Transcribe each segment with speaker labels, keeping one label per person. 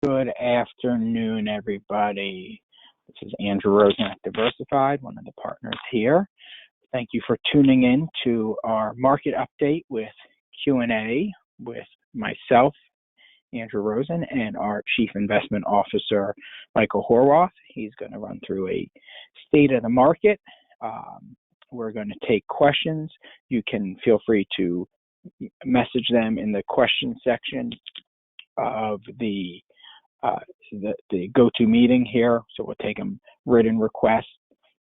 Speaker 1: Good afternoon, everybody. This is Andrew Rosen at Diversified, one of the partners here. Thank you for tuning in to our market update with Q&A with myself, Andrew Rosen, and our Chief Investment Officer, Michael Horwath. He's going to run through a state of the market. We're going to take questions. You can feel free to message them in the question section of the GoToMeeting here. So we'll take them written requests.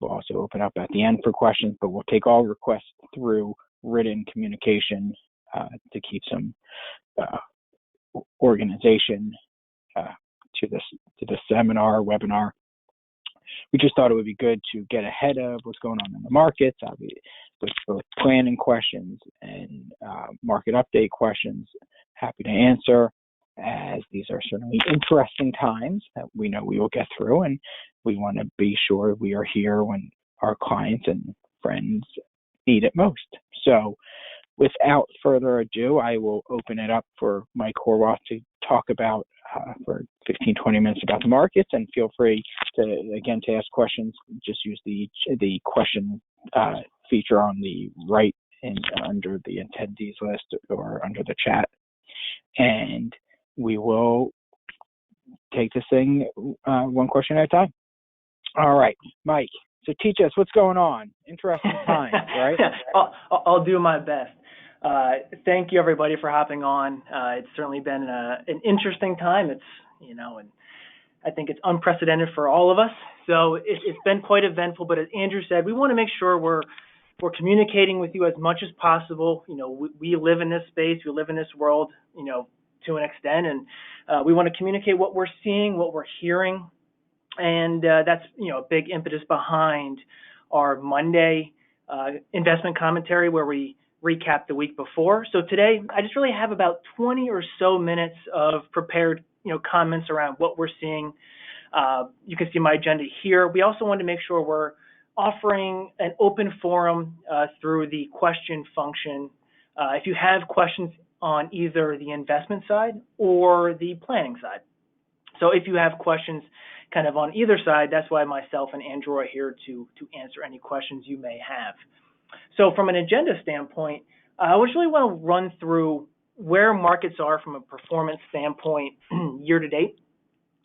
Speaker 1: We'll also open up at the end for questions, but we'll take all requests through written communication to keep some organization to this webinar. We just thought it would be good to get ahead of what's going on in the markets, with both planning questions and market update questions. Happy to answer, as these are certainly interesting times that we know we will get through, and we want to be sure we are here when our clients and friends need it most. So without further ado, I will open it up for Mike Horwath to talk about for 15-20 minutes about the markets, and feel free to ask questions. Just use the question feature on the right and under the attendees list or under the chat, and we will take this thing one question at a time. All right, Mike, so teach us what's going on. Interesting times, right?
Speaker 2: I'll do my best. Thank you, everybody, for hopping on. It's certainly been an interesting time. And I think it's unprecedented for all of us. So it's been quite eventful. But as Andrew said, we want to make sure we're communicating with you as much as possible. We live in this space, we live in this world, to an extent, and we want to communicate what we're seeing, what we're hearing, and that's a big impetus behind our Monday investment commentary, where we recap the week before. So today, I just really have about 20 or so minutes of prepared comments around what we're seeing. You can see my agenda here. We also want to make sure we're offering an open forum through the question function. If you have questions on either the investment side or the planning side. So if you have questions kind of on either side, that's why myself and Andrew are here to answer any questions you may have. So from an agenda standpoint, I just really want to run through where markets are from a performance standpoint year to date.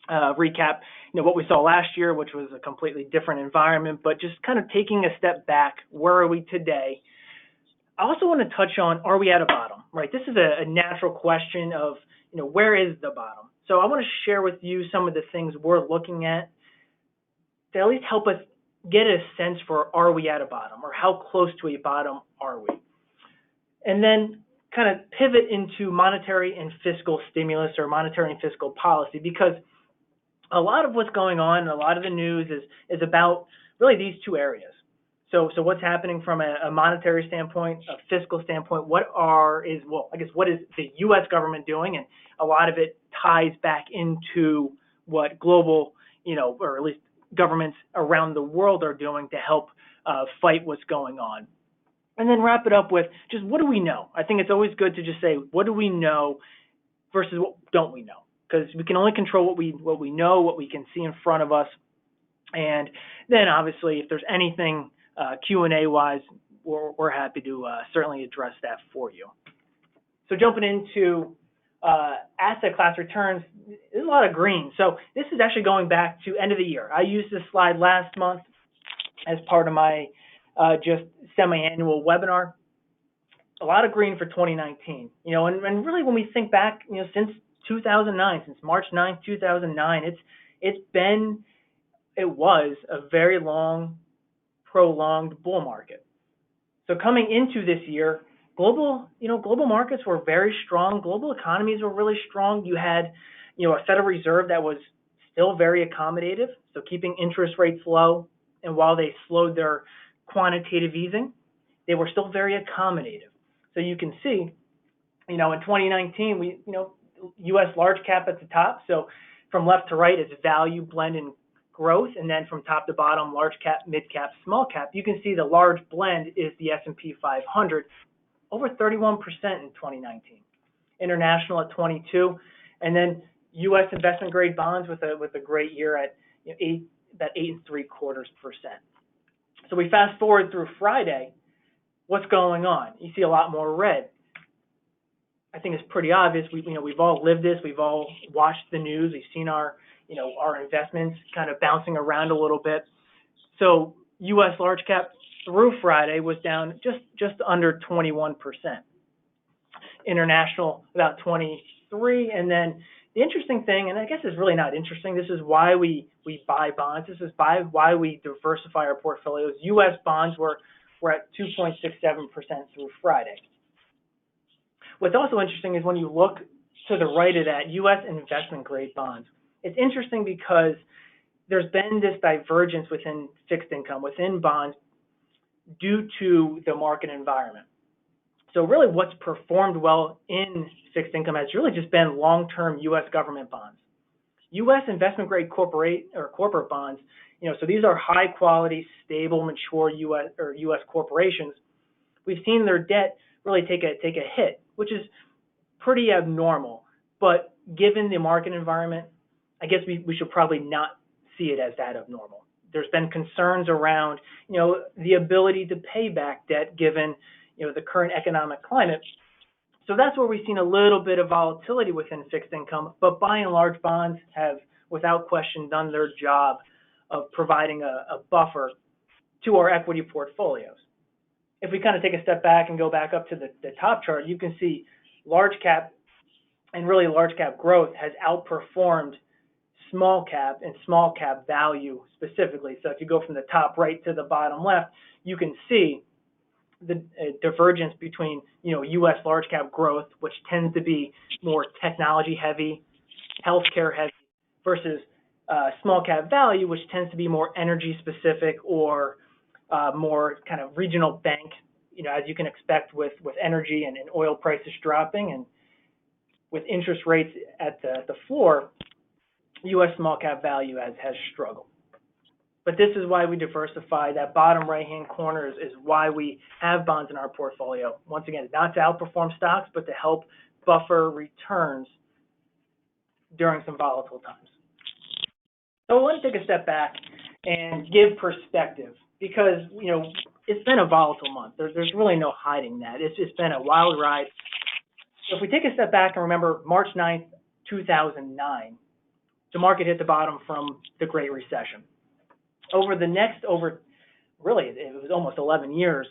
Speaker 2: Recap, what we saw last year, which was a completely different environment, but just kind of taking a step back, where are we today? I also want to touch on, are we at a bottom, right? This is a natural question of, where is the bottom? So I want to share with you some of the things we're looking at to at least help us get a sense for, are we at a bottom, or how close to a bottom are we? And then kind of pivot into monetary and fiscal stimulus, or monetary and fiscal policy, because a lot of what's going on, a lot of the news is about really these two areas. So what's happening from a monetary standpoint, a fiscal standpoint, what is the U.S. government doing? And a lot of it ties back into what global, or at least governments around the world are doing to help fight what's going on. And then wrap it up with just, what do we know? I think it's always good to just say, what do we know versus what don't we know? Because we can only control what we know, what we can see in front of us. And then obviously, if there's anything Q&A wise, we're happy to certainly address that for you. So jumping into asset class returns, there's a lot of green. So this is actually going back to end of the year. I used this slide last month as part of my just semi-annual webinar. A lot of green for 2019. And really when we think back, since 2009, since March 9th, 2009, it was a very long, prolonged bull market. So coming into this year, global markets were very strong. Global economies were really strong. You had, a Federal Reserve that was still very accommodative, so keeping interest rates low. And while they slowed their quantitative easing, they were still very accommodative. So you can see, in 2019, U.S. large cap at the top. So from left to right, it's value, blend, and growth, and then from top to bottom, large cap, mid cap, small cap. You can see the large blend is the S&P 500, over 31% in 2019. International at 22, and then U.S. investment grade bonds with a great year at about 8.75%. So we fast forward through Friday. What's going on? You see a lot more red. I think it's pretty obvious. We've all lived this. We've all watched the news. We've seen our investments kind of bouncing around a little bit. So U.S. large cap through Friday was down just under 21%. International about 23, and then the interesting thing, and I guess it's really not interesting, this is why we buy bonds. This is why we diversify our portfolios. U.S. bonds were at 2.67% through Friday. What's also interesting is when you look to the right of that, U.S. investment grade bonds. It's interesting because there's been this divergence within fixed income, within bonds, due to the market environment. So really what's performed well in fixed income has really just been long-term U.S. government bonds. U.S. investment grade corporate bonds, so these are high quality, stable, mature U.S. corporations. We've seen their debt really take a hit, which is pretty abnormal. But given the market environment, I guess we should probably not see it as that abnormal. There's been concerns around, the ability to pay back debt given, the current economic climate. So that's where we've seen a little bit of volatility within fixed income, but by and large, bonds have, without question, done their job of providing a buffer to our equity portfolios. If we kind of take a step back and go back up to the top chart, you can see large cap and really large cap growth has outperformed small cap and small cap value specifically. So if you go from the top right to the bottom left, you can see the divergence between, U.S. large cap growth, which tends to be more technology heavy, healthcare heavy, versus small cap value, which tends to be more energy specific or more kind of regional bank, as you can expect with energy and oil prices dropping and with interest rates at the floor, U.S. small cap value has struggled. But this is why we diversify. That bottom right-hand corner is why we have bonds in our portfolio. Once again, not to outperform stocks, but to help buffer returns during some volatile times. So I want to take a step back and give perspective because, it's been a volatile month. There's really no hiding that. It's been a wild ride. So if we take a step back and remember March 9th, 2009, the market hit the bottom from the Great Recession. Really, it was almost 11 years,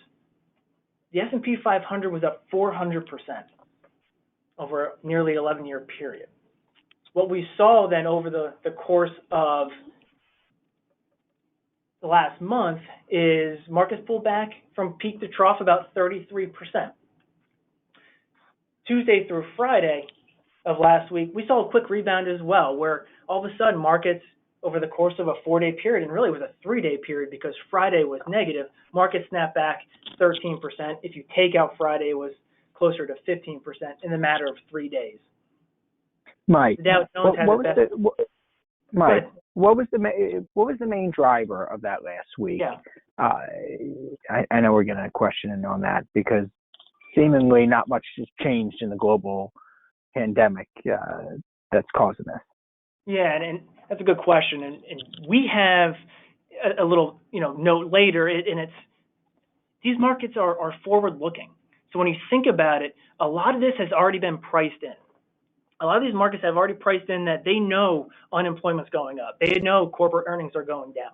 Speaker 2: the S&P 500 was up 400% over a nearly 11-year period. What we saw then over the course of the last month is markets pulled back from peak to trough about 33%. Tuesday through Friday of last week, we saw a quick rebound as well, where all of a sudden markets over the course of a 4-day period, and really it was a 3-day period because Friday was negative, markets snapped back 13%. If you take out Friday, it was closer to 15% in the matter of 3 days.
Speaker 1: Mike,
Speaker 2: what
Speaker 1: was the main driver of that last week?
Speaker 2: Yeah.
Speaker 1: I know we're going to question on that because seemingly not much has changed in the global pandemic that's causing this.
Speaker 2: Yeah, and that's a good question. And we have a little, note later, and it's these markets are forward-looking. So when you think about it, a lot of this has already been priced in. A lot of these markets have already priced in that they know unemployment's going up. They know corporate earnings are going down.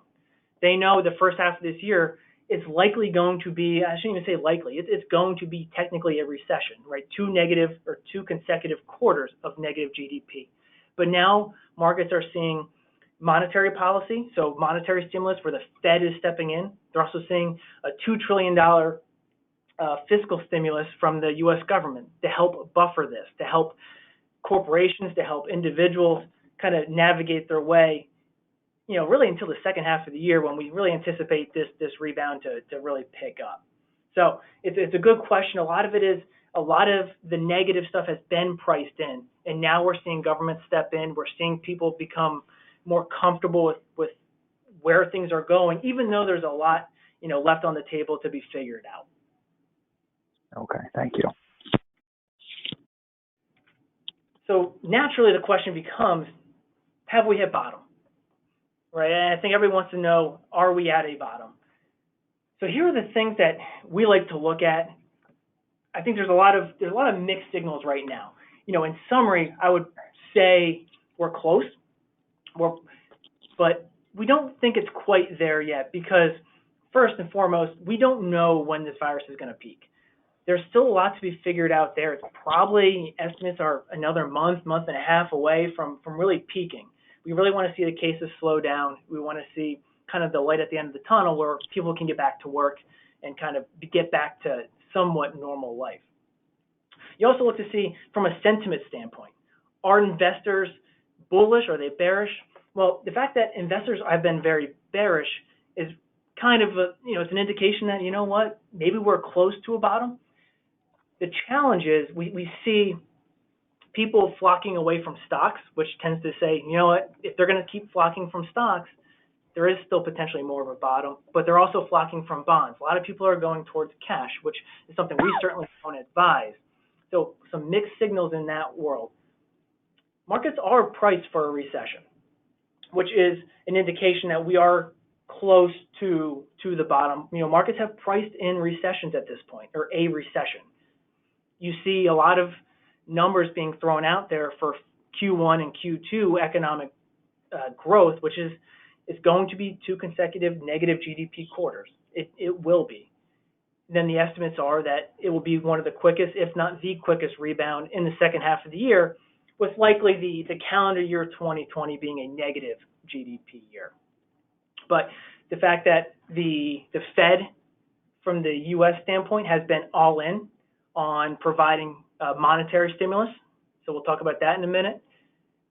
Speaker 2: They know the first half of this year it's likely going to be, I shouldn't even say likely, it's going to be technically a recession, right? 2 consecutive quarters of negative GDP. But now markets are seeing monetary policy, so monetary stimulus where the Fed is stepping in. They're also seeing a $2 trillion fiscal stimulus from the U.S. government to help buffer this, to help corporations, to help individuals kind of navigate their way, really until the second half of the year when we really anticipate this rebound to really pick up. So it's a good question. A lot of the negative stuff has been priced in, and now we're seeing government step in. We're seeing people become more comfortable with where things are going, even though there's a lot, left on the table to be figured out. So naturally, the question becomes, have we hit bottom? Right? And I think everyone wants to know, are we at a bottom? So here are the things that we like to look at. I think there's a lot of mixed signals right now. In summary, I would say we're close, but we don't think it's quite there yet because first and foremost, we don't know when this virus is going to peak. There's still a lot to be figured out there. It's probably, estimates are another month and a half away from really peaking. We really want to see the cases slow down. We want to see kind of the light at the end of the tunnel where people can get back to work and kind of get back to somewhat normal life. You also look to see from a sentiment standpoint, are investors bullish? Are they bearish? Well, the fact that investors have been very bearish is kind of it's an indication that, maybe we're close to a bottom. The challenge is we see people flocking away from stocks, which tends to say, if they're going to keep flocking from stocks, there is still potentially more of a bottom, but they're also flocking from bonds. A lot of people are going towards cash, which is something we certainly don't advise. So some mixed signals in that world. Markets are priced for a recession, which is an indication that we are close to the bottom. Markets have priced in recessions at this point, or a recession. You see a lot of numbers being thrown out there for Q1 and Q2 economic growth, which is going to be 2 consecutive negative GDP quarters. It will be. Then the estimates are that it will be one of the quickest, if not the quickest, rebound in the second half of the year, with likely the calendar year 2020 being a negative GDP year. But the fact that the Fed, from the U.S. standpoint, has been all in on providing monetary stimulus. So we'll talk about that in a minute.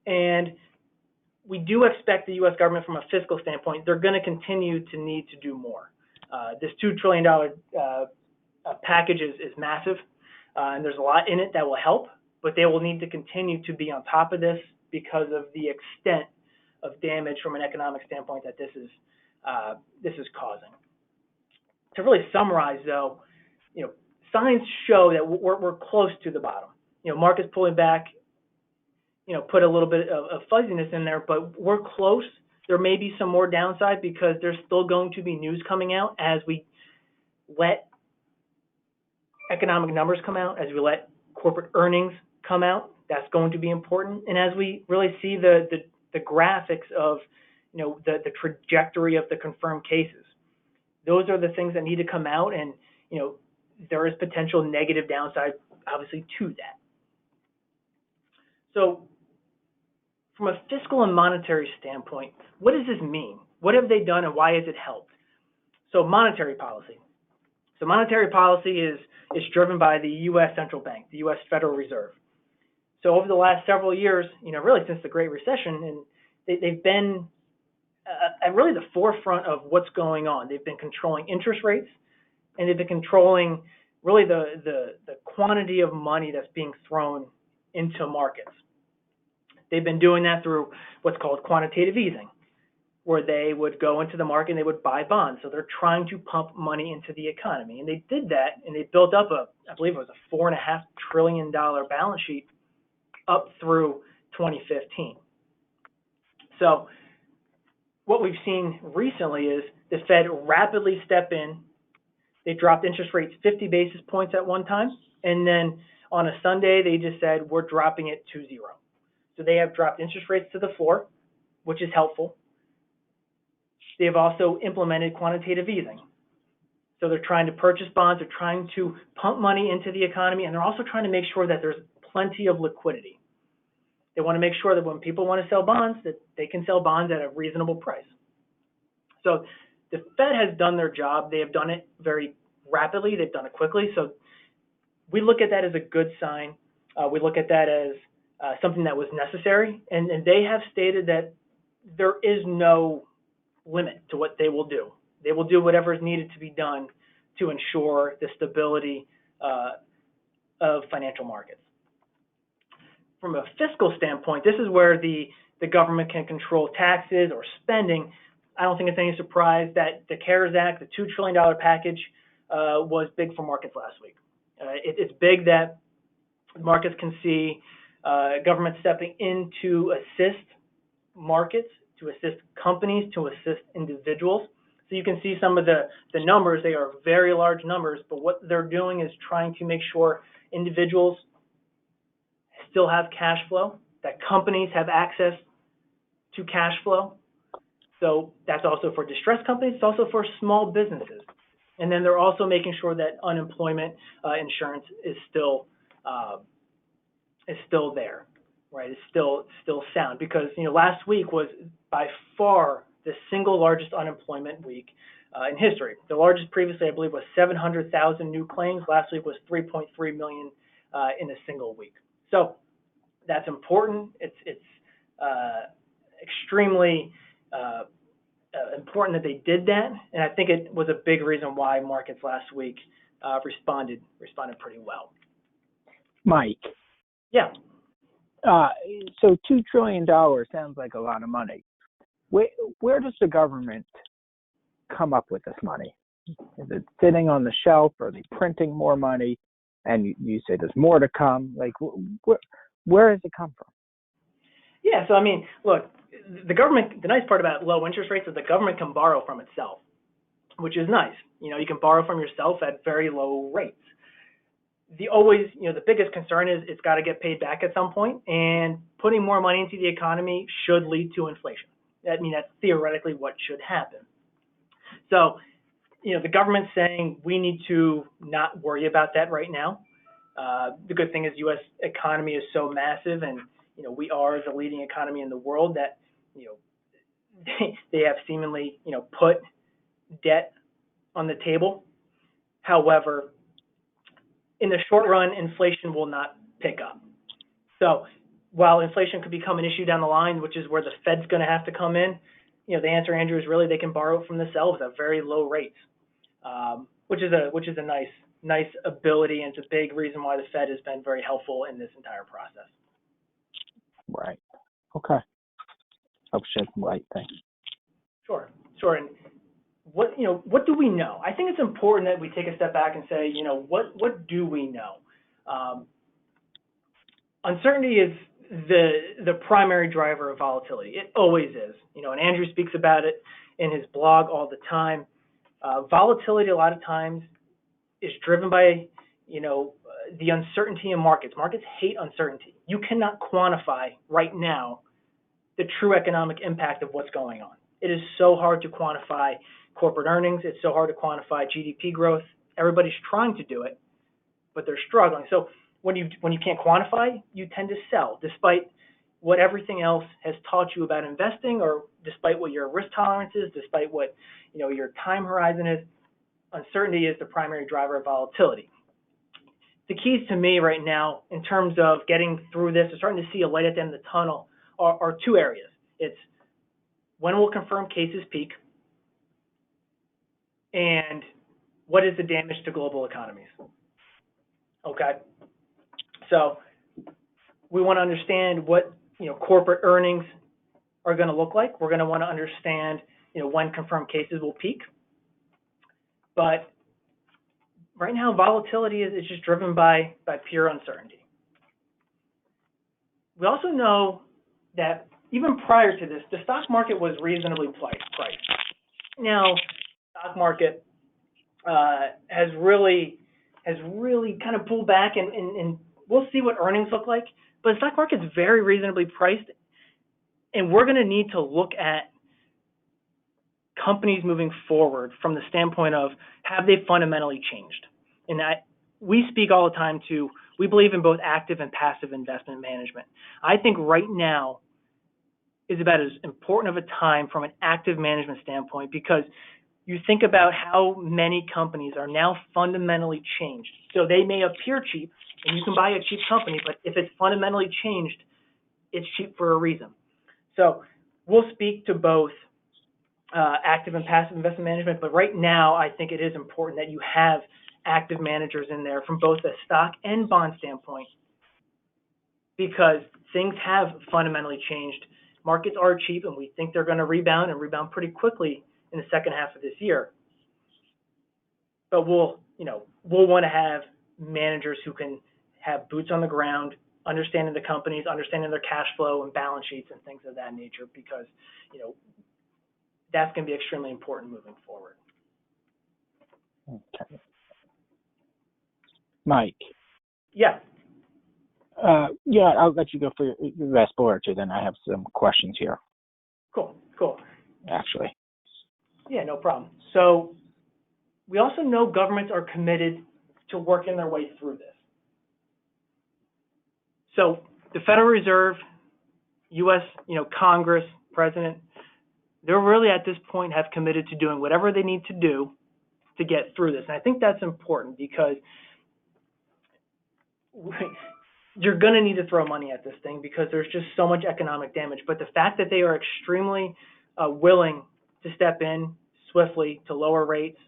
Speaker 2: And we do expect the U.S. government, from a fiscal standpoint, they're going to continue to need to do more. This $2 trillion package is massive, and there's a lot in it that will help, but they will need to continue to be on top of this because of the extent of damage from an economic standpoint that this is causing. To really summarize, though, signs show that we're close to the bottom. Markets pulling back, put a little bit of fuzziness in there, but we're close. There may be some more downside because there's still going to be news coming out as we let economic numbers come out, as we let corporate earnings come out. That's going to be important. And as we really see the graphics of, the trajectory of the confirmed cases, those are the things that need to come out. And, there is potential negative downside, obviously, to that. So from a fiscal and monetary standpoint, what does this mean? What have they done and why has it helped? So monetary policy. So monetary policy is driven by the U.S. Central Bank, the U.S. Federal Reserve. So over the last several years, really since the Great Recession, and they've been at really the forefront of what's going on. They've been controlling interest rates, and they've been controlling really the quantity of money that's being thrown into markets. They've been doing that through what's called quantitative easing, where they would go into the market and they would buy bonds. So they're trying to pump money into the economy. And they did that, and they built up I believe it was a $4.5 trillion balance sheet up through 2015. So what we've seen recently is the Fed rapidly step in. They dropped interest rates 50 basis points at one time, and then on a Sunday, they just said, we're dropping it to 0. So they have dropped interest rates to the floor, which is helpful. They have also implemented quantitative easing. So they're trying to purchase bonds, they're trying to pump money into the economy, and they're also trying to make sure that there's plenty of liquidity. They want to make sure that when people want to sell bonds, that they can sell bonds at a reasonable price. So the Fed has done their job. They have done it very rapidly. They've done it quickly. So we look at that as a good sign. We look at that as something that was necessary. And they have stated that there is no limit to what they will do. They will do whatever is needed to be done to ensure the stability of financial markets. From a fiscal standpoint, this is where the government can control taxes or spending. I don't think it's any surprise that the CARES Act, the $2 trillion package, was big for markets last week. It's big that markets can see government stepping in to assist markets, to assist companies, to assist individuals. So you can see some of the numbers. They are very large numbers, but what they're doing is trying to make sure individuals still have cash flow, that companies have access to cash flow. So that's also for distressed companies. It's also for small businesses. And then they're also making sure that unemployment insurance is still there, right? It's still sound, because last week was by far the single largest unemployment week in history. The largest previously, I believe, was 700,000 new claims. Last week was 3.3 million in a single week. So that's important. It's extremely important that they did that, and I think it was a big reason why markets last week responded pretty well.
Speaker 1: Mike.
Speaker 2: Yeah.
Speaker 1: So $2 trillion sounds like a lot of money. Where does the government come up with this money? Is it sitting on the shelf? Are they printing more money? And you say there's more to come. Like, where does it come from?
Speaker 2: Yeah, so I mean, look, the government, the nice part about low interest rates is the government can borrow from itself, which is nice. You can borrow from yourself at very low rates. The biggest concern is it's got to get paid back at some point, and putting more money into the economy should lead to inflation. That's theoretically what should happen. So, the government's saying we need to not worry about that right now. The good thing is U.S. economy is so massive, and we are the leading economy in the world, that they have seemingly put debt on the table. However, in the short run, inflation will not pick up. So while inflation could become an issue down the line, which is where the Fed's going to have to come in, the answer, Andrew, is really they can borrow from themselves at very low rates, which is a nice ability, and it's a big reason why the Fed has been very helpful in this entire process.
Speaker 1: Right. Okay. Help shed some light. Thanks.
Speaker 2: Sure. And what do we know? I think it's important that we take a step back and say, what do we know? Uncertainty is the primary driver of volatility. It always is. And Andrew speaks about it in his blog all the time. Volatility a lot of times is driven by, the uncertainty in markets. Markets hate uncertainty. You cannot quantify right now the true economic impact of what's going on. It is so hard to quantify corporate earnings. It's so hard to quantify GDP growth. Everybody's trying to do it, but they're struggling. So when you can't quantify, you tend to sell, despite what everything else has taught you about investing, or despite what your risk tolerance is, despite what your time horizon is. Uncertainty is the primary driver of volatility. The keys to me right now, in terms of getting through this, or starting to see a light at the end of the tunnel, are two areas. It's when will confirmed cases peak, and what is the damage to global economies? Okay, so we want to understand what corporate earnings are going to look like. We're going to want to understand when confirmed cases will peak. But right now, volatility is just driven by pure uncertainty. We also know that even prior to this, the stock market was reasonably priced. Now, the stock market has really kind of pulled back, and we'll see what earnings look like. But the stock market's very reasonably priced, and we're going to need to look at companies moving forward from the standpoint of, have they fundamentally changed? And we speak all the time to, we believe in both active and passive investment management. I think right now is about as important of a time from an active management standpoint, because you think about how many companies are now fundamentally changed. So they may appear cheap, and you can buy a cheap company, but if it's fundamentally changed, it's cheap for a reason. So we'll speak to both active and passive investment management, but right now I think it is important that you have active managers in there from both a stock and bond standpoint, because things have fundamentally changed. Markets are cheap, and we think they're going to rebound pretty quickly in the second half of this year. But we'll want to have managers who can have boots on the ground, understanding the companies, understanding their cash flow and balance sheets and things of that nature, because, that's going to be extremely important moving forward.
Speaker 1: Okay. Mike.
Speaker 2: Yeah.
Speaker 1: Yeah, I'll let you go for your last bullet or two, then I have some questions here.
Speaker 2: Cool.
Speaker 1: Actually.
Speaker 2: Yeah, no problem. So we also know governments are committed to working their way through this. So the Federal Reserve, U.S., Congress, President, they're really at this point have committed to doing whatever they need to do to get through this. And I think that's important because you're going to need to throw money at this thing because there's just so much economic damage. But the fact that they are extremely willing to step in swiftly to lower rates,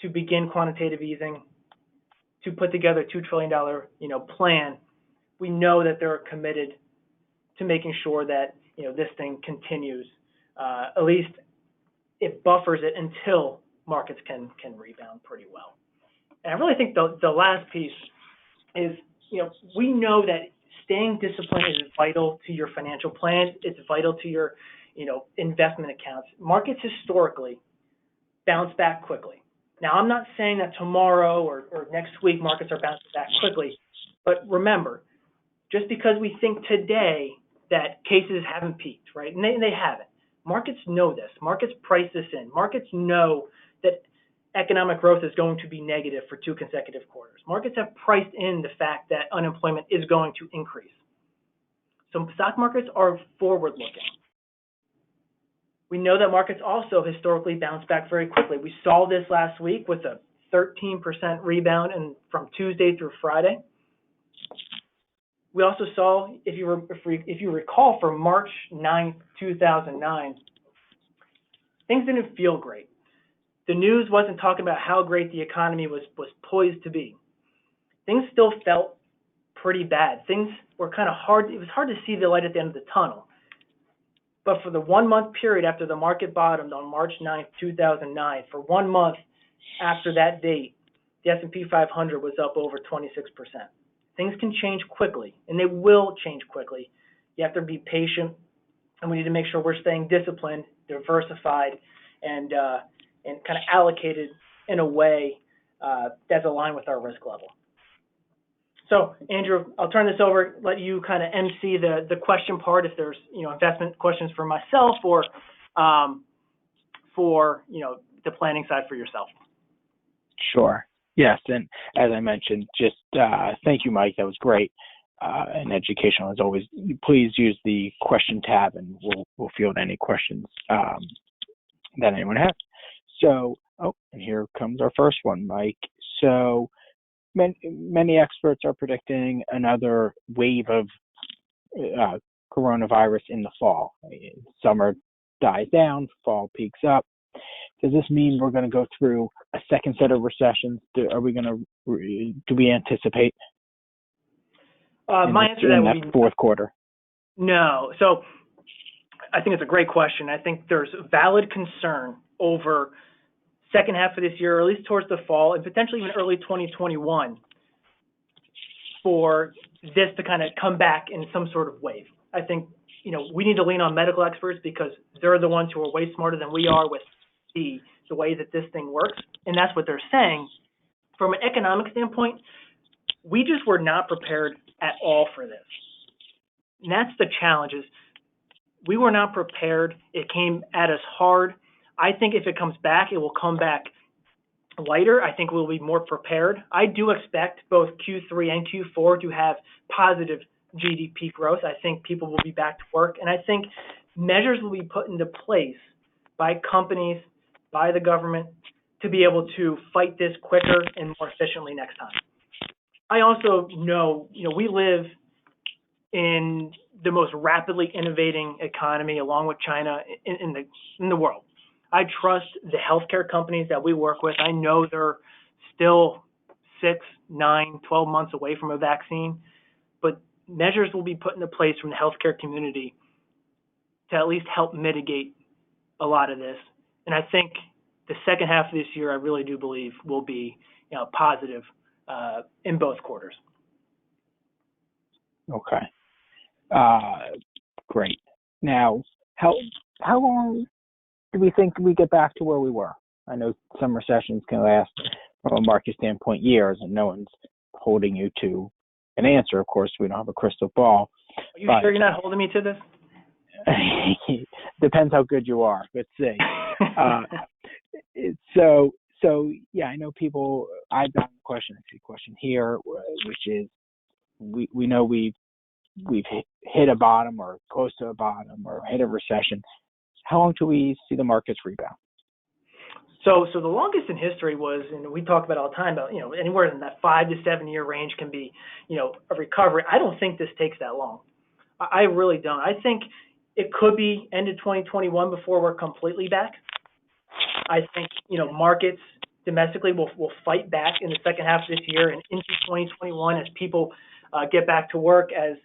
Speaker 2: to begin quantitative easing, to put together a $2 trillion plan, we know that they're committed to making sure that this thing continues. At least it buffers it until markets can rebound pretty well. And I really think the last piece is, we know that staying disciplined is vital to your financial plan. It's vital to your, investment accounts. Markets historically bounce back quickly. Now, I'm not saying that tomorrow or next week markets are bouncing back quickly, but remember, just because we think today that cases haven't peaked, right? And they haven't. Markets know this. Markets price this in. Markets know that economic growth is going to be negative for 2 consecutive quarters. Markets have priced in the fact that unemployment is going to increase. So stock markets are forward-looking. We know that markets also historically bounce back very quickly. We saw this last week with a 13% rebound from Tuesday through Friday. We also saw, if you recall, from March 9th, 2009, things didn't feel great. The news wasn't talking about how great the economy was poised to be. Things still felt pretty bad. Things were kind of hard. It was hard to see the light at the end of the tunnel. But for the 1 month period after the market bottomed on March 9th, 2009, for 1 month after that date, the S&P 500 was up over 26%. Things can change quickly, and they will change quickly. You have to be patient, and we need to make sure we're staying disciplined, diversified, and kind of allocated in a way that's aligned with our risk level. So, Andrew, I'll turn this over, let you kind of MC the question part if there's investment questions for myself or for the planning side for yourself.
Speaker 1: Sure. Yes, and as I mentioned, just thank you, Mike. That was great and educational as always. Please use the question tab, and we'll field any questions that anyone has. So, and here comes our first one, Mike. So, many experts are predicting another wave of coronavirus in the fall. Summer dies down, fall peaks up. Does this mean we're going to go through a second set of recessions? Do we anticipate?
Speaker 2: My answer to that would be
Speaker 1: fourth quarter.
Speaker 2: No. So I think it's a great question. I think there's valid concern over second half of this year, or at least towards the fall, and potentially even early 2021, for this to kind of come back in some sort of wave. I think we need to lean on medical experts because they're the ones who are way smarter than we are with the way that this thing works, and that's what they're saying. From an economic standpoint, we just were not prepared at all for this. And that's the challenge, is we were not prepared. It came at us hard. I think if it comes back, it will come back lighter. I think we'll be more prepared. I do expect both Q3 and Q4 to have positive GDP growth. I think people will be back to work, and I think measures will be put into place by companies, by the government, to be able to fight this quicker and more efficiently next time. I also know, we live in the most rapidly innovating economy, along with China, in the world. I trust the healthcare companies that we work with. I know they're still 6, 9, 12 months away from a vaccine, but measures will be put into place from the healthcare community to at least help mitigate a lot of this. And I think the second half of this year, I really do believe, will be positive in both quarters.
Speaker 1: Okay. Great. Now, how long do we think we get back to where we were? I know some recessions can last, from a market standpoint, years, and no one's holding you to an answer. Of course, we don't have a crystal ball.
Speaker 2: Are you sure you're not holding me to this?
Speaker 1: Depends how good you are. Let's see. So yeah, I know people. I've gotten a question. I see a question here, which is, we know we've hit a bottom or close to a bottom or hit a recession. How long till we see the markets rebound?
Speaker 2: So the longest in history was, and we talk about it all the time, about, anywhere in that 5 to 7 year range can be, a recovery. I don't think this takes that long. I really don't. I think it could be end of 2021 before we're completely back. I think, markets domestically will fight back in the second half of this year and into 2021 as people get back to work, as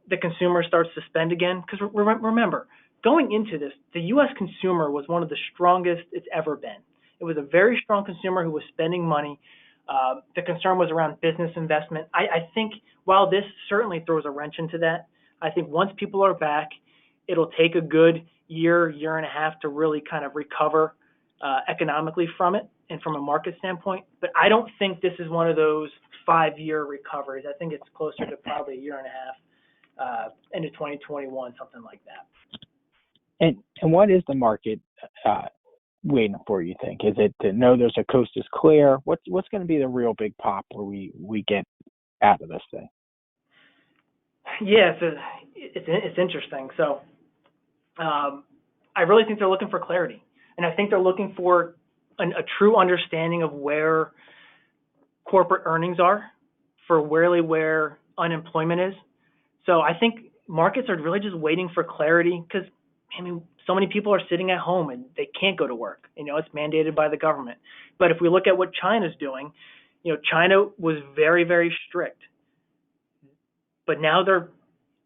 Speaker 2: the consumer starts to spend again. Because remember, going into this, the U.S. consumer was one of the strongest it's ever been. It was a very strong consumer who was spending money. The concern was around business investment. I think while this certainly throws a wrench into that, I think once people are back, it'll take a good year and a half to really kind of recover economically from it and from a market standpoint. But I don't think this is one of those 5-year recoveries. I think it's closer to probably a year and a half, into 2021, something like that.
Speaker 1: And what is the market waiting for, you think? Is it to know there's a coast is clear? What's going to be the real big pop where we get out of this thing?
Speaker 2: Yeah, it's interesting. So I really think they're looking for clarity, and I think they're looking for a true understanding of where corporate earnings are for really where unemployment is. So I think markets are really just waiting for clarity because, so many people are sitting at home and they can't go to work. It's mandated by the government. But if we look at what China's doing, China was very, very strict. But now they're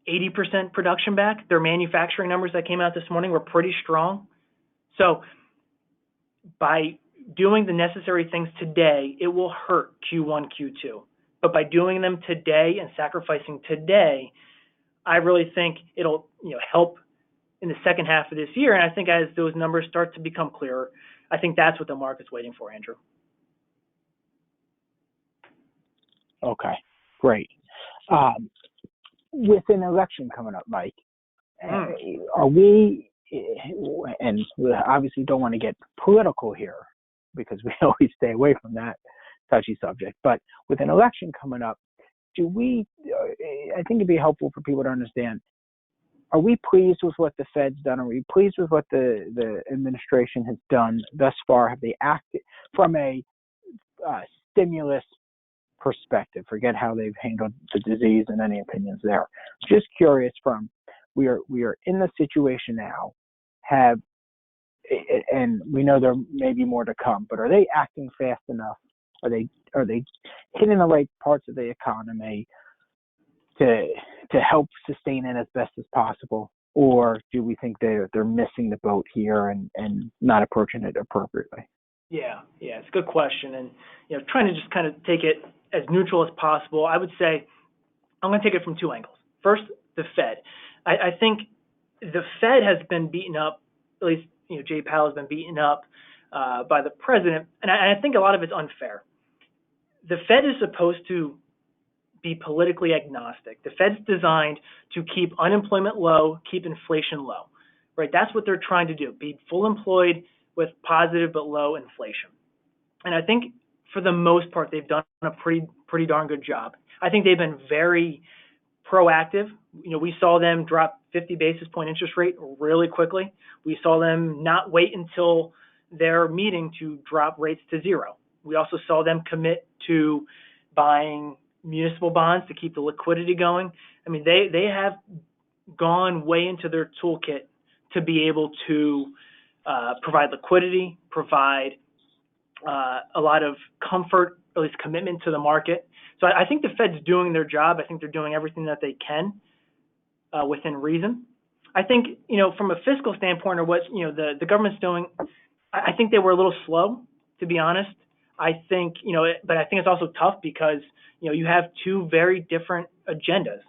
Speaker 2: 80% production back. Their manufacturing numbers that came out this morning were pretty strong. So by doing the necessary things today, it will hurt Q1, Q2. But by doing them today and sacrificing today, I really think it'll help in the second half of this year. And I think as those numbers start to become clearer, I think that's what the market's waiting for, Andrew.
Speaker 1: Okay, great. With an election coming up, Mike, are we, and we obviously don't want to get political here because we always stay away from that touchy subject, but with an election coming up, I think it'd be helpful for people to understand, are we pleased with what the Fed's done? Are we pleased with what the administration has done thus far? Have they acted from a stimulus perspective? Forget how they've handled the disease and any opinions there. Just curious, we are in the situation now, and we know there may be more to come, but are they acting fast enough? Are they hitting the right parts of the economy to help sustain it as best as possible, or do we think they're missing the boat here and not approaching it appropriately? Yeah,
Speaker 2: it's a good question, and trying to just kind of take it as neutral as possible. I would say I'm going to take it from two angles. First, the Fed. I think the Fed has been beaten up, at least Jay Powell has been beaten up by the president, and I think a lot of it's unfair. The Fed is supposed to be politically agnostic. The Fed's designed to keep unemployment low, keep inflation low, right? That's what they're trying to do, be full employed with positive but low inflation. And I think for the most part, they've done a pretty darn good job. I think they've been very proactive. We saw them drop 50 basis point interest rate really quickly. We saw them not wait until their meeting to drop rates to zero. We also saw them commit to buying municipal bonds to keep the liquidity going. They have gone way into their toolkit to be able to provide liquidity, provide a lot of comfort, at least commitment to the market. So I think the Fed's doing their job. I think they're doing everything that they can within reason. I think, from a fiscal standpoint, or what the government's doing, I think they were a little slow, to be honest. I think, but I think it's also tough because, you have two very different agendas.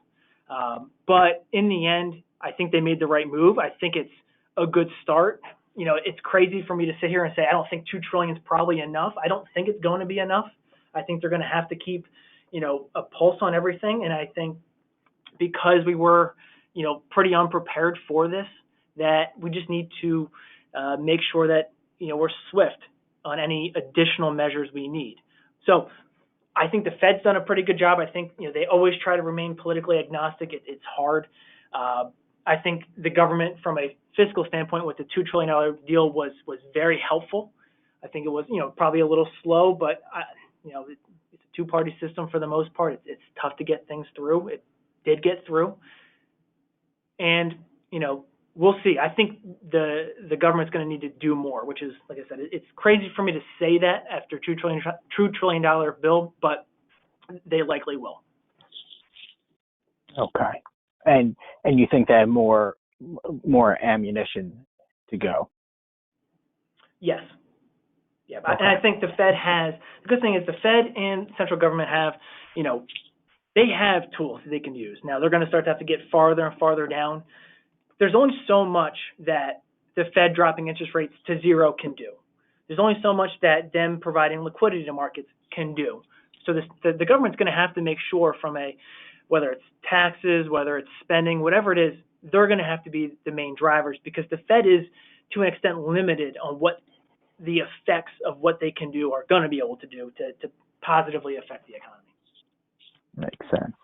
Speaker 2: But in the end, I think they made the right move. I think it's a good start. It's crazy for me to sit here and say I don't think $2 trillion is probably enough. I don't think it's going to be enough. I think they're going to have to keep, a pulse on everything. And I think because we were, pretty unprepared for this, that we just need to make sure that, we're swift on any additional measures we need. So I think the Fed's done a pretty good job. I think, they always try to remain politically agnostic. It's hard. I think the government, from a fiscal standpoint, with the $2 trillion deal was very helpful. I think it was, probably a little slow, but it's a two-party system for the most part. It's tough to get things through. It did get through, and we'll see. I think the government's going to need to do more, which is, like I said, it's crazy for me to say that after $2 trillion bill, but they likely will.
Speaker 1: Okay, and you think they have more ammunition to go?
Speaker 2: Yes. Yeah,
Speaker 1: okay.
Speaker 2: And I think the Fed has, the good thing is the Fed and central government have, they have tools that they can use. Now they're going to start to have to get farther and farther down. There's only so much that the Fed dropping interest rates to zero can do. There's only so much that them providing liquidity to markets can do. So the government's going to have to make sure, whether it's taxes, whether it's spending, whatever it is, they're going to have to be the main drivers, because the Fed is, to an extent, limited on what the effects of what they can do are going to be able to do to positively affect the economy.
Speaker 1: Makes sense.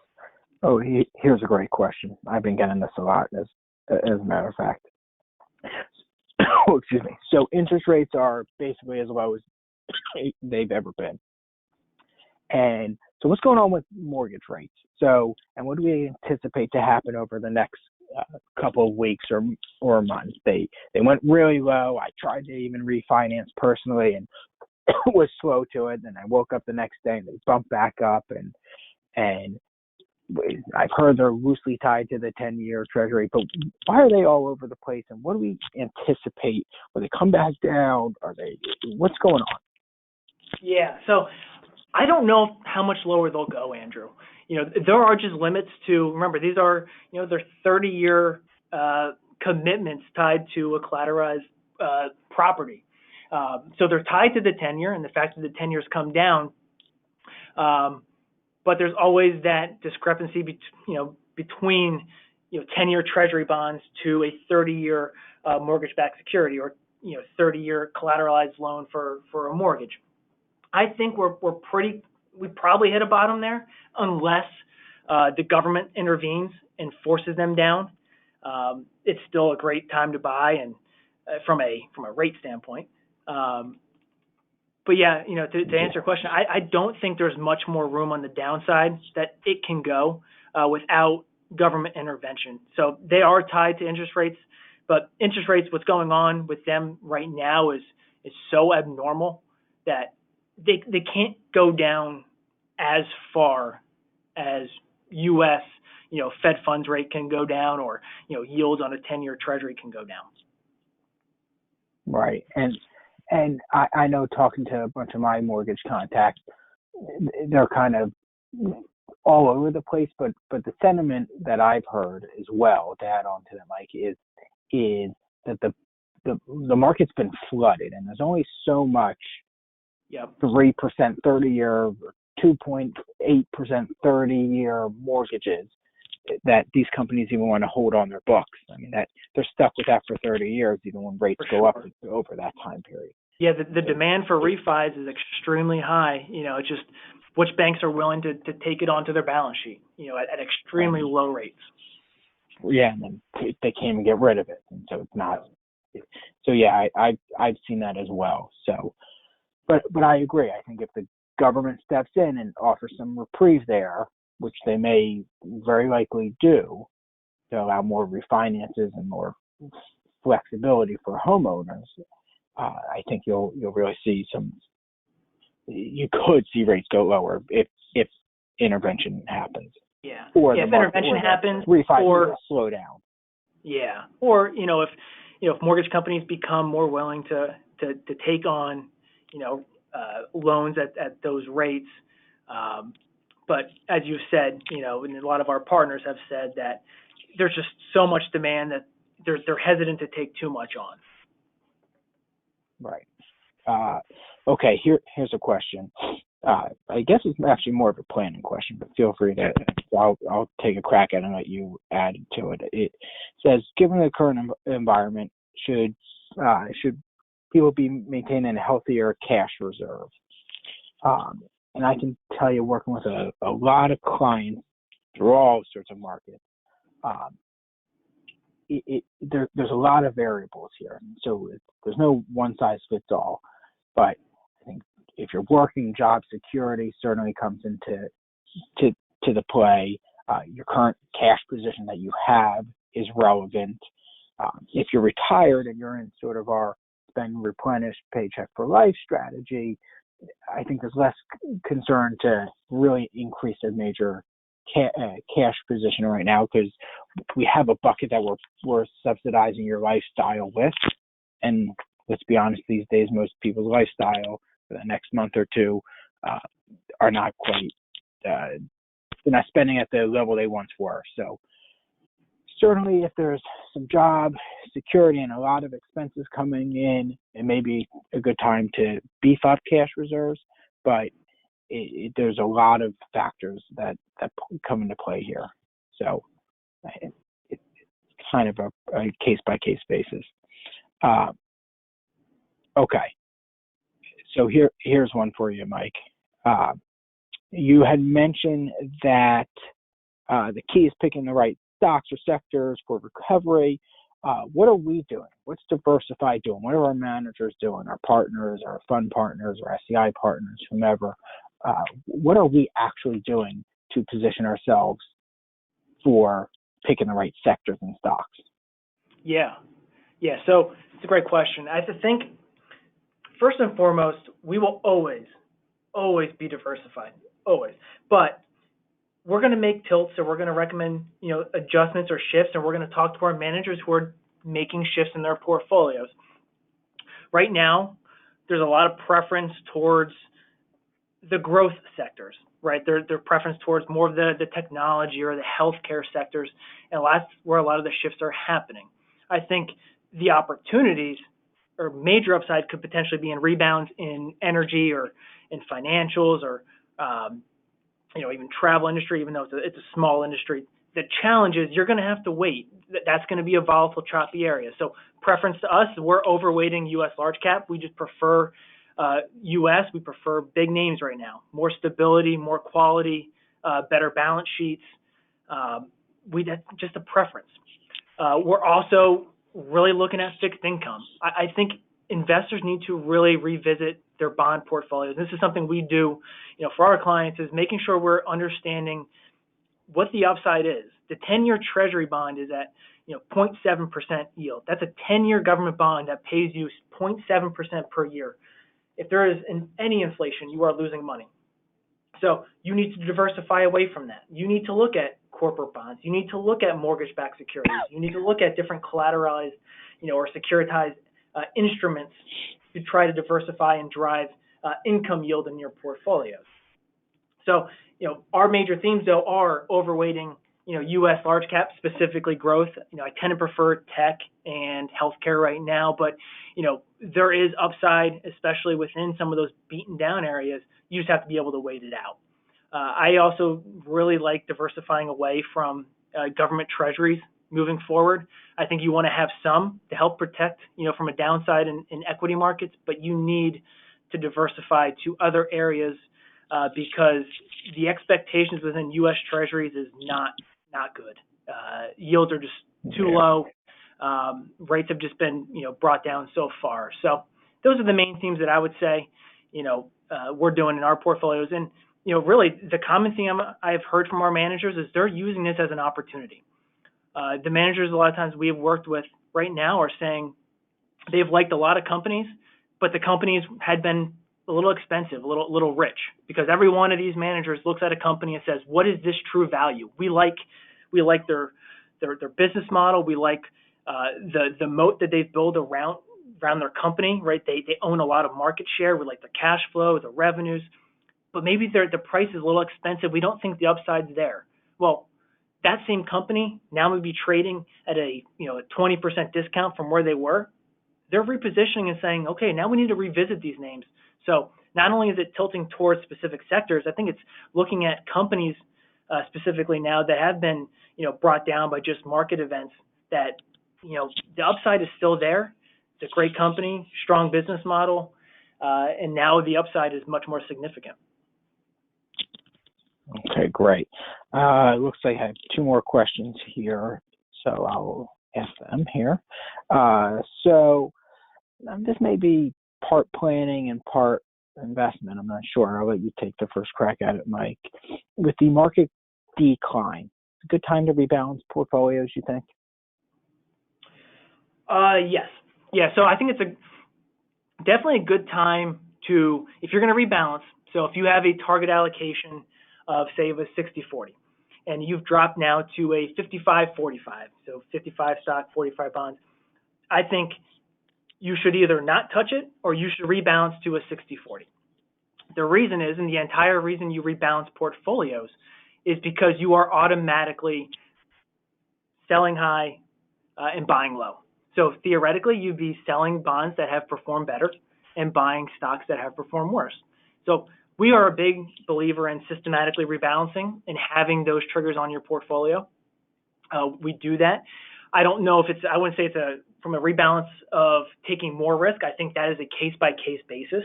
Speaker 1: Oh, here's a great question. I've been getting this a lot, as a matter of fact. Oh, excuse me. So interest rates are basically as low as they've ever been. And so what's going on with mortgage rates? So, and what do we anticipate to happen over the next couple of weeks or months? They went really low. I tried to even refinance personally and was slow to it. Then I woke up the next day and they bumped back up, and I've heard they're loosely tied to the 10-year Treasury, but why are they all over the place? And what do we anticipate? Will they come back down? What's going on?
Speaker 2: Yeah, so I don't know how much lower they'll go, Andrew. There are just limits to, remember, these are, they're 30-year commitments tied to a collateralized property. So they're tied to the 10-year, and the fact that the 10-years come down, but there's always that discrepancy between 10-year Treasury bonds to a 30-year mortgage-backed security, or 30-year collateralized loan for a mortgage. I think we probably hit a bottom there, unless the government intervenes and forces them down. It's still a great time to buy, and from a rate standpoint. But yeah, to answer your question, I don't think there's much more room on the downside that it can go without government intervention. So they are tied to interest rates, but interest rates, what's going on with them right now is so abnormal that they can't go down as far as U.S. Fed funds rate can go down, or yields on a 10-year Treasury can go down.
Speaker 1: Right, and I know, talking to a bunch of my mortgage contacts, they're kind of all over the place, but the sentiment that I've heard as well, to add on to that, Mike, is that the market's been flooded, and there's only so much 3% 30-year, 2.8% 30-year mortgages that these companies even want to hold on their books. I mean, that they're stuck with that for 30 years, even when rates go up over that time period. Yeah,
Speaker 2: the demand for refis is extremely high. It's just which banks are willing to take it onto their balance sheet, at extremely low rates.
Speaker 1: Yeah, and then they can't even get rid of it, and so it's not. So yeah, I've seen that as well. So, but I agree. I think if the government steps in and offers some reprieve there, which they may very likely do, to allow more refinances and more flexibility for homeowners, I think you'll really see you could see rates go lower if intervention happens.
Speaker 2: Yeah.
Speaker 1: Or
Speaker 2: if intervention happens,
Speaker 1: or slow down.
Speaker 2: Yeah. Or if mortgage companies become more willing to take on loans at those rates, But as you've said, and a lot of our partners have said that there's just so much demand that they're hesitant to take too much on.
Speaker 1: Right. Okay, here's a question. I guess it's actually more of a planning question, but feel free to. I'll take a crack at it and let you add to it. It says, given the current environment, should people be maintaining a healthier cash reserve? And I can tell you, working with a lot of clients through all sorts of markets, there's a lot of variables here. So there's no one size fits all. But I think if you're working, job security certainly comes into the play. Your current cash position that you have is relevant. If you're retired and you're in sort of our spend, replenish, paycheck for life strategy, I think there's less concern to really increase a major cash position right now, because we have a bucket that we're subsidizing your lifestyle with. And let's be honest, these days, most people's lifestyle for the next month or two are not quite, they're not spending at the level they once were. So certainly if there's some job security and a lot of expenses coming in, it may be a good time to beef up cash reserves, but there's a lot of factors that come into play here. So it's kind of a case-by-case basis. Okay. So here's one for you, Mike. You had mentioned that the key is picking the right stocks or sectors for recovery. What are we doing? What's Diversify doing? What are our managers doing? Our partners, our fund partners, our SCI partners, whomever. What are we actually doing to position ourselves for picking the right sectors and stocks?
Speaker 2: Yeah. So it's a great question. I think first and foremost, we will always be diversified, always. But we're going to make tilts, or we're going to recommend, adjustments or shifts, and we're going to talk to our managers who are making shifts in their portfolios. Right now, there's a lot of preference towards the growth sectors, right? Their preference towards more of the technology or the healthcare sectors, and that's where a lot of the shifts are happening. I think the opportunities or major upside could potentially be in rebounds in energy or in financials or even travel industry, even though it's a small industry. The challenge is you're going to have to wait. That's going to be a volatile, choppy area. So preference to us, we're overweighting U.S. large cap. We just prefer U.S. We prefer big names right now. More stability, more quality, better balance sheets. That's just a preference. We're also really looking at fixed income. I think investors need to really revisit their bond portfolios. This is something we do, for our clients, is making sure we're understanding what the upside is. The 10-year Treasury bond is at 0.7% yield. That's a 10-year government bond that pays you 0.7% per year. If there is any inflation, you are losing money. So you need to diversify away from that. You need to look at corporate bonds. You need to look at mortgage-backed securities. You need to look at different collateralized, or securitized instruments to try to diversify and drive income yield in your portfolios. So, our major themes though are overweighting, U.S. large cap, specifically growth. I tend to prefer tech and healthcare right now, but there is upside, especially within some of those beaten down areas. You just have to be able to wait it out. I also really like diversifying away from government treasuries moving forward. I think you want to have some to help protect, from a downside in equity markets, but you need to diversify to other areas because the expectations within U.S. treasuries is not good. Yields are just too low. Rates have just been, brought down so far. So those are the main themes that I would say, we're doing in our portfolios. And, really the common theme I've heard from our managers is they're using this as an opportunity. The managers a lot of times we have worked with right now are saying they've liked a lot of companies, but the companies had been a little expensive, a little rich, because every one of these managers looks at a company and says, what is this true value? We like their business model. We like the moat that they've built around their company, right? They own a lot of market share. We like the cash flow, the revenues. but maybe the price is a little expensive. We don't think the upside's there. Well, that same company now may be trading at a 20% discount from where they were. They're repositioning and saying, okay, now we need to revisit these names. So not only is it tilting towards specific sectors, I think it's looking at companies specifically now that have been brought down by just market events. That the upside is still there. It's a great company, strong business model, and now the upside is much more significant.
Speaker 1: Okay, great. It looks like I have two more questions here, so I'll ask them here. So this may be part planning and part investment. I'm not sure. I'll let you take the first crack at it, Mike. With the market decline, it's a good time to rebalance portfolios, you think?
Speaker 2: Yes. Yeah, so I think it's definitely a good time to, if you're going to rebalance, so if you have a target allocation of, say, it was 60-40, and you've dropped now to a 55-45, so 55 stock, 45 bonds, I think you should either not touch it or you should rebalance to a 60-40. The reason is, and the entire reason you rebalance portfolios is because you are automatically selling high and buying low. So theoretically, you'd be selling bonds that have performed better and buying stocks that have performed worse. So we are a big believer in systematically rebalancing and having those triggers on your portfolio. We do that. I don't know if I wouldn't say it's from a rebalance of taking more risk. I think that is a case-by-case basis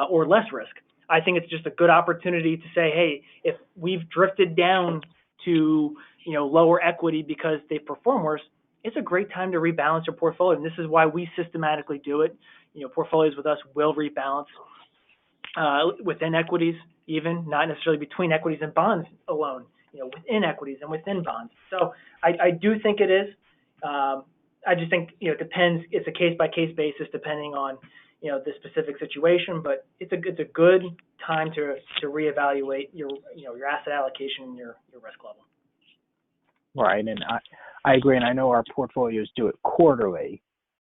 Speaker 2: or less risk. I think it's just a good opportunity to say, hey, if we've drifted down to lower equity because they perform worse, it's a great time to rebalance your portfolio. And this is why we systematically do it. Portfolios with us will rebalance within equities, even not necessarily between equities and bonds alone, within equities and within bonds. So I do think it is. I just think it depends. It's a case by case basis depending on the specific situation. But it's a good time to reevaluate your asset allocation and your risk level.
Speaker 1: Right, and I agree, and I know our portfolios do it quarterly.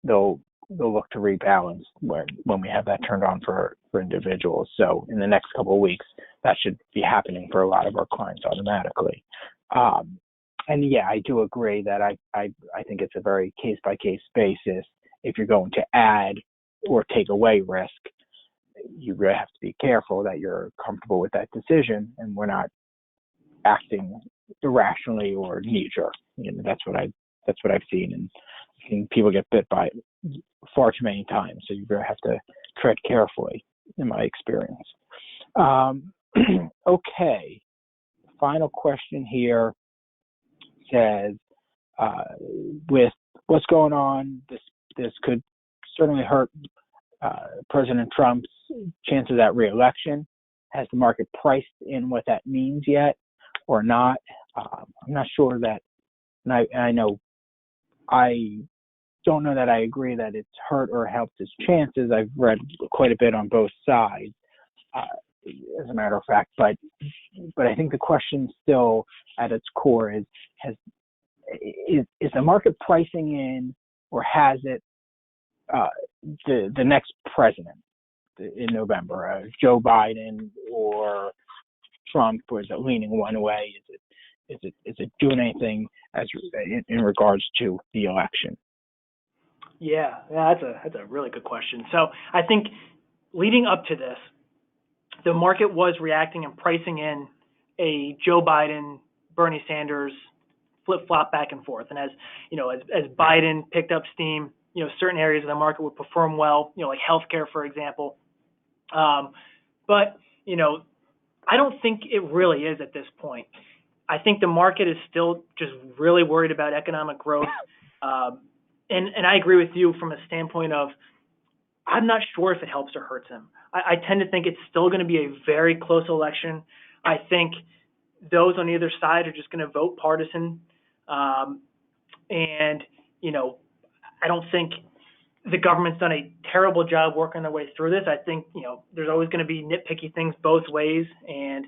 Speaker 1: They'll look to rebalance when we have that turned on for individuals. So in the next couple of weeks, that should be happening for a lot of our clients automatically. And yeah, I do agree that I think it's a very case by case basis. If you're going to add or take away risk, you really have to be careful that you're comfortable with that decision, and we're not acting irrationally or knee-jerk. That's what I've seen, and I've seen people get bit by it far too many times. So you really have to tread carefully, in my experience. Okay, final question here says, with what's going on, this could certainly hurt President Trump's chances at re-election. Has the market priced in what that means yet or not? I'm not sure that, and I don't know that I agree that it's hurt or helped his chances. I've read quite a bit on both sides, as a matter of fact, but I think the question still at its core is the market pricing in, or has it, the next president in November, Joe Biden or Trump, or is it leaning one way? Is it doing anything in regards to the election?
Speaker 2: Yeah, that's a really good question. So I think leading up to this, the market was reacting and pricing in a Joe Biden, Bernie Sanders flip-flop back and forth. And as Biden picked up steam, certain areas of the market would perform well, like healthcare, for example. But I don't think it really is at this point. I think the market is still just really worried about economic growth. And I agree with you from a standpoint of, I'm not sure if it helps or hurts him. I tend to think it's still going to be a very close election. I think those on either side are just going to vote partisan. And I don't think the government's done a terrible job working their way through this. I think, there's always going to be nitpicky things both ways. And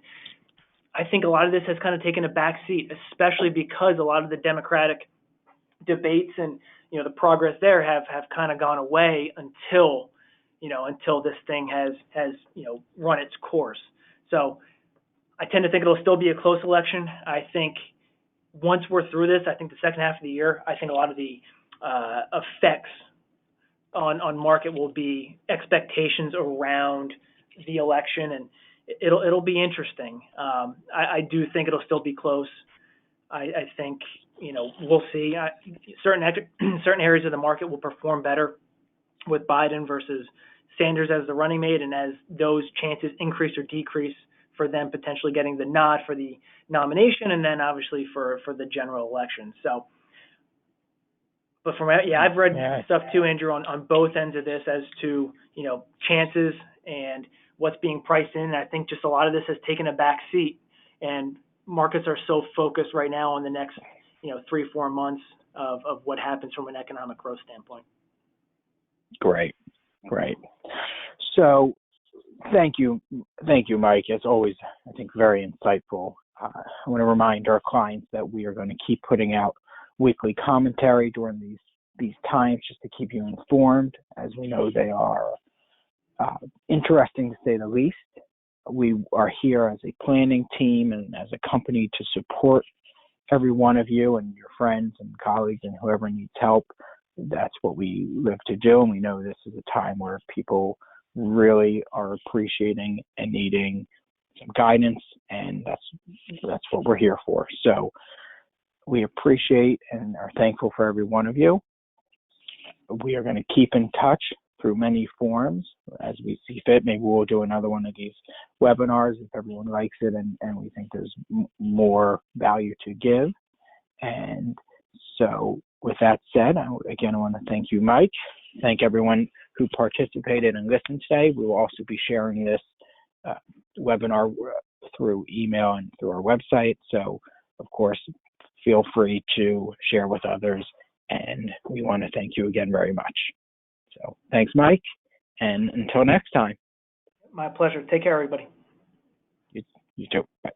Speaker 2: I think a lot of this has kind of taken a back seat, especially because a lot of the Democratic debates and, the progress there have kind of gone away until this thing has run its course. So I tend to think it'll still be a close election. I think once we're through this, I think the second half of the year, I think a lot of the effects on market will be expectations around the election, and it'll be interesting. I do think it'll still be close. I think, we'll see. Certain areas of the market will perform better with Biden versus Sanders as the running mate, and as those chances increase or decrease for them potentially getting the nod for the nomination, and then obviously for the general election. So, but I've read stuff too, Andrew, on both ends of this as to, chances and what's being priced in. I think just a lot of this has taken a back seat, and markets are so focused right now on the next, 3-4 months of what happens from an economic growth standpoint.
Speaker 1: Great. So thank you, Mike. As always, I think very insightful. I want to remind our clients that we are going to keep putting out weekly commentary during these times, just to keep you informed, as we know they are interesting to say the least. We are here as a planning team and as a company to support every one of you and your friends and colleagues and whoever needs help. That's what we live to do, and we know this is a time where people really are appreciating and needing some guidance, and that's what we're here for. So we appreciate and are thankful for every one of you. We are going to keep in touch through many forums as we see fit. Maybe we'll do another one of these webinars if everyone likes it and we think there's more value to give. And so with that said, I want to thank you, Mike. Thank everyone who participated and listened today. We will also be sharing this webinar through email and through our website. So, of course, feel free to share with others. And we want to thank you again very much. So thanks, Mike. And until next time.
Speaker 2: My pleasure. Take care, everybody.
Speaker 1: You too. Bye.